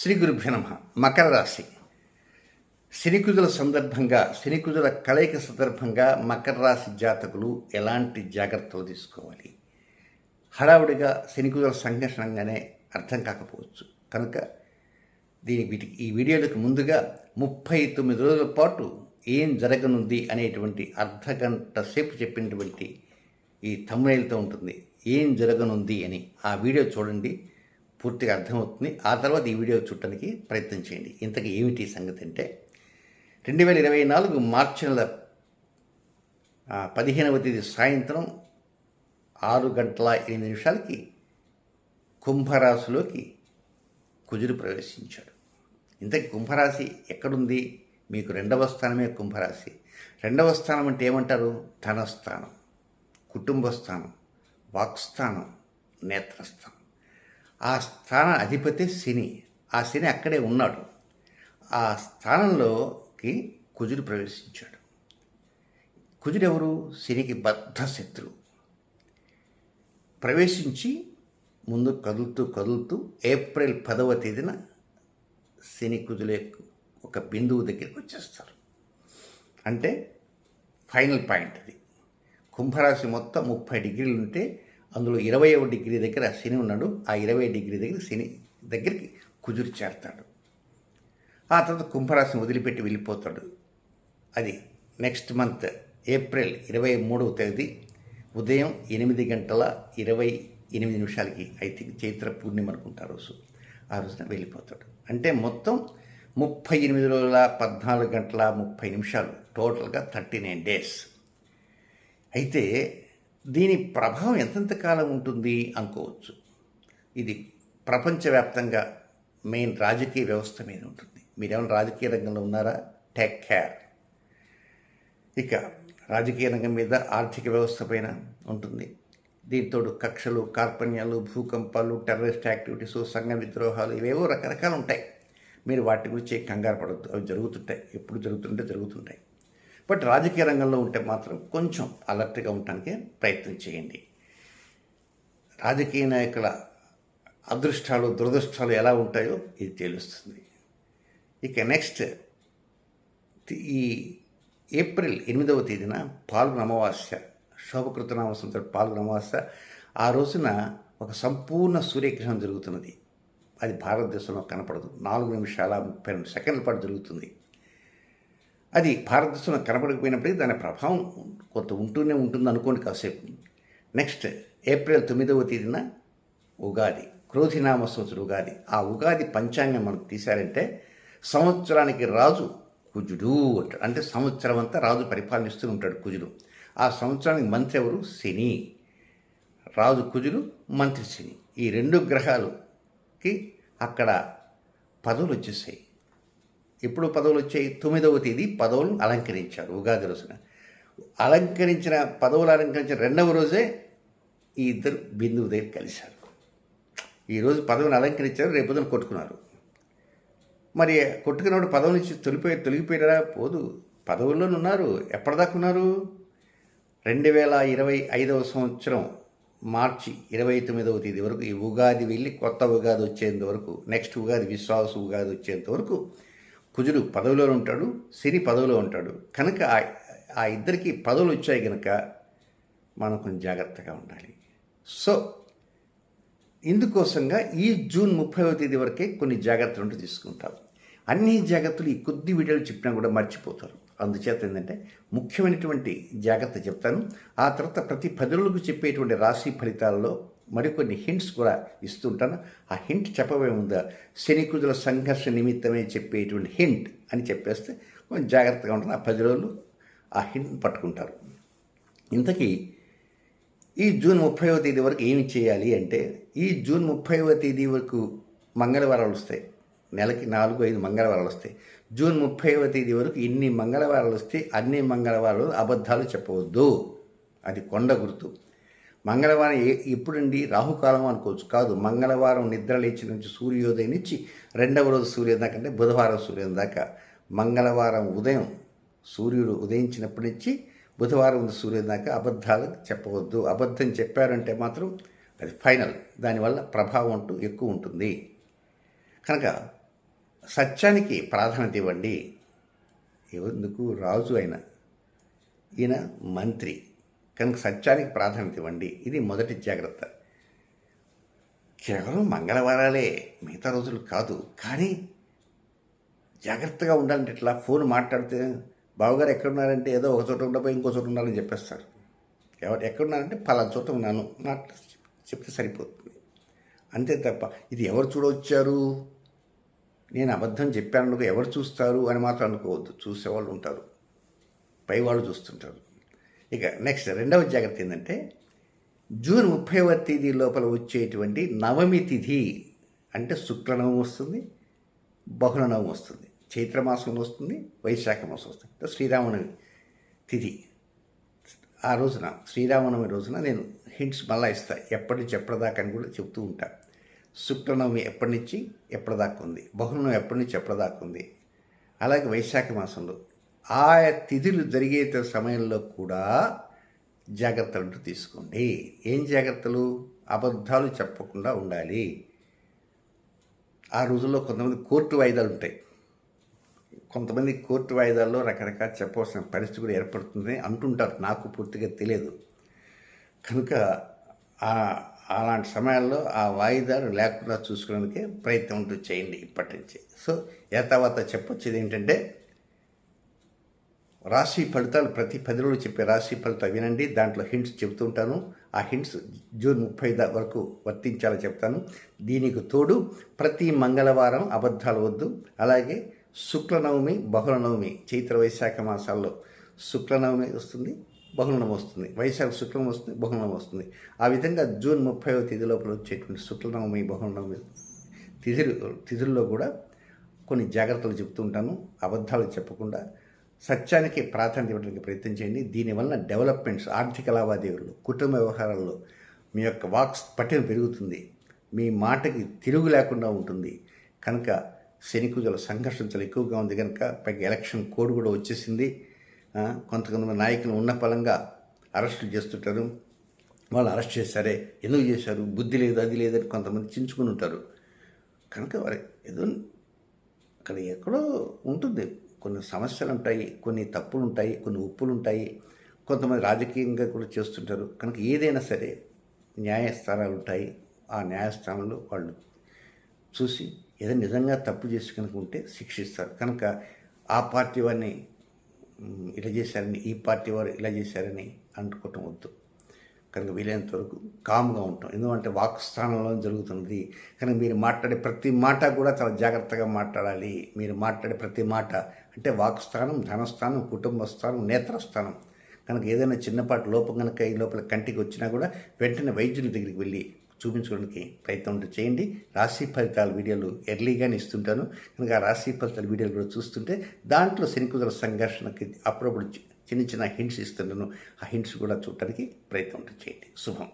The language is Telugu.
శ్రీ గురుభ్యో నమః. మకర రాశి శనికుజుల సందర్భంగా, శనికుజుల కలయిక సందర్భంగా మకర రాశి జాతకులు ఎలాంటి జాగ్రత్తలు తీసుకోవాలి? హడావుడిగా శనికుజుల సంఘర్షణగానే అర్థం కాకపోవచ్చు కనుక ఈ వీడియోలకు ముందుగా 39 రోజుల పాటు ఏం జరగనుంది అనేటువంటి అర్ధగంట సేపు చెప్పినటువంటి ఈ థంబ్నెయిల్తో ఉంటుంది. ఏం జరగనుంది అని ఆ వీడియో చూడండి, పూర్తిగా అర్థమవుతుంది. ఆ తర్వాత ఈ వీడియో చూడటానికి ప్రయత్నం చేయండి. ఇంతకీ ఏమిటి సంగతి అంటే, 2024 మార్చి నెల 15వ తేదీ సాయంత్రం 6:08 కుంభరాశిలోకి కుజుడు ప్రవేశించాడు. ఇంతకీ కుంభరాశి ఎక్కడుంది? మీకు 2వ స్థానమే కుంభరాశి. 2వ స్థానం అంటే ఏమంటారు? ధనస్థానం, కుటుంబ స్థానం, వాక్స్థానం, నేత్రస్థానం. ఆ స్థాన అధిపతి శని. ఆ శని అక్కడే ఉన్నాడు. ఆ స్థానంలోకి కుజుడు ప్రవేశించాడు. కుజుడు ఎవరు? శనికి బద్ధ శత్రువు. ప్రవేశించి ముందు కదులుతూ ఏప్రిల్ 10వ తేదీన శని కుజుల ఒక బిందువు దగ్గరికి వచ్చేస్తారు. అంటే ఫైనల్ పాయింట్ అది. కుంభరాశి మొత్తం 30 డిగ్రీలు ఉంటే అందులో 20వ డిగ్రీ దగ్గర శని ఉన్నాడు. ఆ 20 డిగ్రీ దగ్గర శని దగ్గరికి కుజుడు చేరతాడు. ఆ తర్వాత కుంభరాశిని వదిలిపెట్టి వెళ్ళిపోతాడు. అది నెక్స్ట్ మంత్ ఏప్రిల్ 23వ తేదీ ఉదయం 8:28 ఐ థింక్ చైత్ర పూర్ణిమ అనుకుంటారు రోజు. ఆ రోజున వెళ్ళిపోతాడు. అంటే మొత్తం 38 రోజుల 14 గంటల 30 నిమిషాలు, టోటల్గా 39 డేస్. అయితే దీని ప్రభావం ఎంతెంత కాలం ఉంటుంది అనుకోవచ్చు. ఇది ప్రపంచవ్యాప్తంగా మెయిన్ రాజకీయ వ్యవస్థ మీద ఉంటుంది. మీరేమైనా రాజకీయ రంగంలో ఉన్నారా? Take care. ఇక రాజకీయ రంగం మీద, ఆర్థిక వ్యవస్థ పైన ఉంటుంది. దీంతో కక్షలు, కార్పణ్యాలు, భూకంపాలు, టెర్రరిస్ట్ యాక్టివిటీస్, సంఘ విద్రోహాలు, ఇవేవో రకరకాలు ఉంటాయి. మీరు వాటి గురించి కంగారు పడద్దు. అవి జరుగుతుంటాయి, ఎప్పుడు జరుగుతుంటాయి. బట్ రాజకీయ రంగంలో ఉంటే మాత్రం కొంచెం అలర్ట్గా ఉండటానికి ప్రయత్నం చేయండి. రాజకీయ నాయకుల అదృష్టాలు, దురదృష్టాలు ఎలా ఉంటాయో ఇది తెలుస్తుంది. ఇక నెక్స్ట్ ఈ ఏప్రిల్ 8వ తేదీన పాల్గొన అమావాస్య, శోభకృతనామ సంవత్సరం పాల్గొన అమావాస్య. ఆ రోజున ఒక సంపూర్ణ సూర్యగ్రహణం జరుగుతున్నది. అది భారతదేశంలో కనపడదు. 4 నిమిషాల 32 సెకండ్ల పాటు జరుగుతుంది. అది భారతదేశంలో కనపడకపోయినప్పటికీ దాని ప్రభావం కొంత ఉంటూనే ఉంటుంది అనుకోండి కాసేపు. నెక్స్ట్ ఏప్రిల్ 9వ తేదీన ఉగాది, క్రోధినామ సంవత్సరం ఉగాది. ఆ ఉగాది పంచాంగం మనకు తీశారంటే సంవత్సరానికి రాజు కుజుడు అంటాడు. అంటే సంవత్సరం అంతా రాజు పరిపాలనిస్తూ ఉంటాడు కుజుడు. ఆ సంవత్సరానికి మంత్రి ఎవరు? శని. రాజు కుజుడు, మంత్రి శని. ఈ 2 గ్రహాలకి అక్కడ పదవులు వచ్చేసాయి. ఎప్పుడు పదవులు వచ్చాయి? 9వ తేదీ పదవులను అలంకరించారు ఉగాది రోజున. పదవులు అలంకరించిన 2వ రోజే ఈ ఇద్దరు బిందువు దగ్గర కలిశారు. ఈరోజు పదవిని అలంకరించారు, రేపొద్దున కొట్టుకున్నారు. మరి కొట్టుకున్నప్పుడు పదవి నుంచి తొలగిపోయారా? పోదు. పదవుల్లోనే ఉన్నారు. ఎప్పటిదాకా ఉన్నారు? 2025వ సంవత్సరం మార్చి 29వ తేదీ వరకు. ఈ ఉగాది వెళ్ళి కొత్త ఉగాది వచ్చేంత వరకు, నెక్స్ట్ ఉగాది విశ్వాస ఉగాది వచ్చేంత వరకు కుజుడు పదవిలో ఉంటాడు, శని పదవిలో ఉంటాడు. కనుక ఆ ఇద్దరికి పదవులు వచ్చాయి కనుక మనం కొంచెం జాగ్రత్తగా ఉండాలి. సో ఇందుకోసంగా ఈ జూన్ 30వ తేదీ వరకే కొన్ని జాగ్రత్తలు తీసుకుంటాం. అన్ని జాగ్రత్తలు ఈ కొద్ది వీడియోలు చెప్పినా కూడా మర్చిపోతారు. అందుచేత ఏంటంటే ముఖ్యమైనటువంటి జాగ్రత్త చెప్తాను. ఆ తర్వాత ప్రతి 10 రోజులకు చెప్పేటువంటి రాశి ఫలితాలలో మరికొన్ని హింట్స్ కూడా ఇస్తుంటాను. ఆ హింట్ చెప్పబోయే ముందా శని కుజుల సంఘర్ష నిమిత్తమే చెప్పేటువంటి హింట్ అని చెప్పేస్తే కొంచెం జాగ్రత్తగా ఉంటుంది. ఆ 10 రోజులు ఆ హింట్ పట్టుకుంటారు. ఇంతకీ ఈ జూన్ 30వ తేదీ వరకు ఏమి చేయాలి అంటే, ఈ జూన్ 30వ తేదీ వరకు మంగళవారాలు వస్తాయి. నెలకి 4-5 మంగళవారాలు వస్తాయి. జూన్ 30వ తేదీ వరకు ఇన్ని మంగళవారాలు వస్తే అన్ని మంగళవారాలు అబద్ధాలు చెప్పవద్దు. అది కొండ గుర్తు. మంగళవారం ఎప్పుడండి? రాహుకాలం అనుకోవచ్చు. కాదు, మంగళవారం నిద్ర లేచిన నుంచి సూర్యోదయం నుంచి 2వ రోజు సూర్యోదయం దాకా, అంటే బుధవారం సూర్యోదయం దాకా. మంగళవారం ఉదయం సూర్యుడు ఉదయించినప్పటి నుంచి బుధవారం సూర్యోదయం దాకా అబద్ధాలు చెప్పవద్దు. అబద్ధం చెప్పారంటే మాత్రం అది ఫైనల్. దానివల్ల ప్రభావం అంటూ ఎక్కువ ఉంటుంది. కనుక సత్యానికి ప్రాధాన్యత ఇవ్వండి. ఎందుకు రాజు ఈయన మంత్రి కనుక సత్యానికి ప్రాధాన్యత ఇవ్వండి. ఇది మొదటి జాగ్రత్త. కేవలం మంగళవారాలే, మిగతా రోజులు కాదు. కానీ జాగ్రత్తగా ఉండాలంటే ఇట్లా ఫోన్ మాట్లాడితే బావగారు ఎక్కడున్నారంటే ఏదో ఒక చోట ఉండబోయి ఇంకో చోట ఉండాలని చెప్పేస్తారు. ఎక్కడున్నారంటే పలానా చోట ఉన్నాను చెప్తే సరిపోతుంది. అంతే తప్ప ఇది ఎవరు చూడవచ్చారు, నేను అబద్ధం చెప్పాను ఎవరు చూస్తారు అని మాత్రం అనుకోవద్దు. చూసేవాళ్ళు ఉంటారు, పై వాళ్ళు చూస్తుంటారు. ఇక నెక్స్ట్ రెండవ జాగ్రత్త ఏంటంటే జూన్ 30వ తేదీ లోపల వచ్చేటువంటి నవమి తిథి అంటే శుక్లనవమి వస్తుంది, బహుళనవమి వస్తుంది, చైత్రమాసం వస్తుంది, వైశాఖ మాసం వస్తుంది. శ్రీరామనవమి తిథి ఆ రోజున, శ్రీరామనవమి రోజున నేను హింట్స్ మళ్ళీ ఇస్తాను. ఎప్పటి నుంచి ఎప్పటిదాకా అని కూడా చెప్తూ ఉంటాను. శుక్లనవమి ఎప్పటి నుంచి ఎప్పటిదాకా ఉంది, బహుళనవమి ఎప్పటి నుంచి ఎప్పటిదాకా ఉంది, అలాగే వైశాఖ మాసంలో ఆయా తిథులు జరిగే సమయంలో కూడా జాగ్రత్తలు తీసుకోండి. ఏం జాగ్రత్తలు? అబద్ధాలు చెప్పకుండా ఉండాలి. ఆ రోజుల్లో కొంతమంది కోర్టు వాయిదాలు ఉంటాయి. కొంతమంది కోర్టు వాయిదాల్లో రకరకాల చెప్పవలసిన పరిస్థితి కూడా ఏర్పడుతుంది అంటుంటారు. నాకు పూర్తిగా తెలియదు. కనుక అలాంటి సమయాల్లో ఆ వాయిదాలు లేకుండా చూసుకోవడానికి ప్రయత్నం చేయండి ఇప్పటి నుంచి. సో తర్వాత చెప్పొచ్చేది ఏంటంటే రాశి ఫలితాలు ప్రతి 10 రోజులు చెప్పే రాశి ఫలితాలు వినండి. దాంట్లో హింట్స్ చెబుతుంటాను. ఆ హింట్స్ జూన్ 30 వరకు వర్తించాలని చెప్తాను. దీనికి తోడు ప్రతి మంగళవారం అబద్ధాలు వద్దు. అలాగే శుక్లనవమి, బహుళనవమి, చైత్ర వైశాఖ మాసాల్లో శుక్లనవమి వస్తుంది, బహుళనవమి వస్తుంది, వైశాఖ శుక్లనవమి వస్తుంది, బహుళనవమి వస్తుంది. ఆ విధంగా జూన్ 30వ తేదీ లోపల వచ్చేటువంటి శుక్లనవమి, బహుళనవమి తిథుల్లో కూడా కొన్ని జాగ్రత్తలు చెప్తుంటాను. అబద్ధాలు చెప్పకుండా సత్యానికి ప్రాధాన్యత ఇవ్వడానికి ప్రయత్నం చేయండి. దీనివల్ల డెవలప్మెంట్స్, ఆర్థిక లావాదేవీలు, కుటుంబ వ్యవహారాల్లో మీ యొక్క వాక్ పటిమ పెరుగుతుంది. మీ మాటకి తిరుగు లేకుండా ఉంటుంది. కనుక శనికుజల సంఘర్షణ చాలా ఎక్కువగా ఉంది కనుక పైకి ఎలక్షన్ కోడ్ కూడా వచ్చేసింది. కొంతమంది నాయకులు ఉన్న పలంగా అరెస్టులు చేస్తుంటారు. వాళ్ళు అరెస్ట్ చేశారే, ఎందుకు చేశారు, బుద్ధి లేదు, అది లేదని కొంతమంది చించుకుని ఉంటారు. కనుక వారి ఏదో అక్కడ ఎక్కడో ఉంటుంది. కొన్ని సమస్యలు ఉంటాయి, కొన్ని తప్పులు ఉంటాయి, కొన్ని ఉప్పులు ఉంటాయి. కొంతమంది రాజకీయంగా కూడా చేస్తుంటారు. కనుక ఏదైనా సరే న్యాయస్థానాలు ఉంటాయి. ఆ న్యాయస్థానంలో వాళ్ళు చూసి ఏదైనా నిజంగా తప్పు చేసి కనుక ఉంటే శిక్షిస్తారు. కనుక ఆ పార్టీ వారిని ఇలా చేశారని, ఈ పార్టీ వారు ఇలా చేశారని అనుకోవటం వద్దు. కనుక వీలైనంత వరకు కామ్గా ఉంటాం. ఎందుకంటే వాక్స్థానంలో జరుగుతున్నది. కనుక మీరు మాట్లాడే ప్రతి మాట కూడా చాలా జాగ్రత్తగా మాట్లాడాలి. మీరు మాట్లాడే ప్రతి మాట అంటే వాక్స్థానం, ధనస్థానం, కుటుంబ స్థానం, నేత్రస్థానం. కనుక ఏదైనా చిన్నపాటి లోపం కనుక ఈ లోపల కంటికి వచ్చినా కూడా వెంటనే వైద్యుల దగ్గరికి వెళ్ళి చూపించుకోవడానికి ప్రయత్నం చేయండి. రాశి ఫలితాల వీడియోలు ఎర్లీగానే ఇస్తుంటాను. కనుక ఆ రాశి ఫలితాల వీడియోలు కూడా చూస్తుంటే దాంట్లో శనికుజల సంఘర్షణకి అప్పుడప్పుడు చిన్న చిన్న హింట్స్ ఇస్తున్నాను. ఆ హింట్స్ కూడా చూడటానికి ప్రయత్నం చేయండి. శుభం.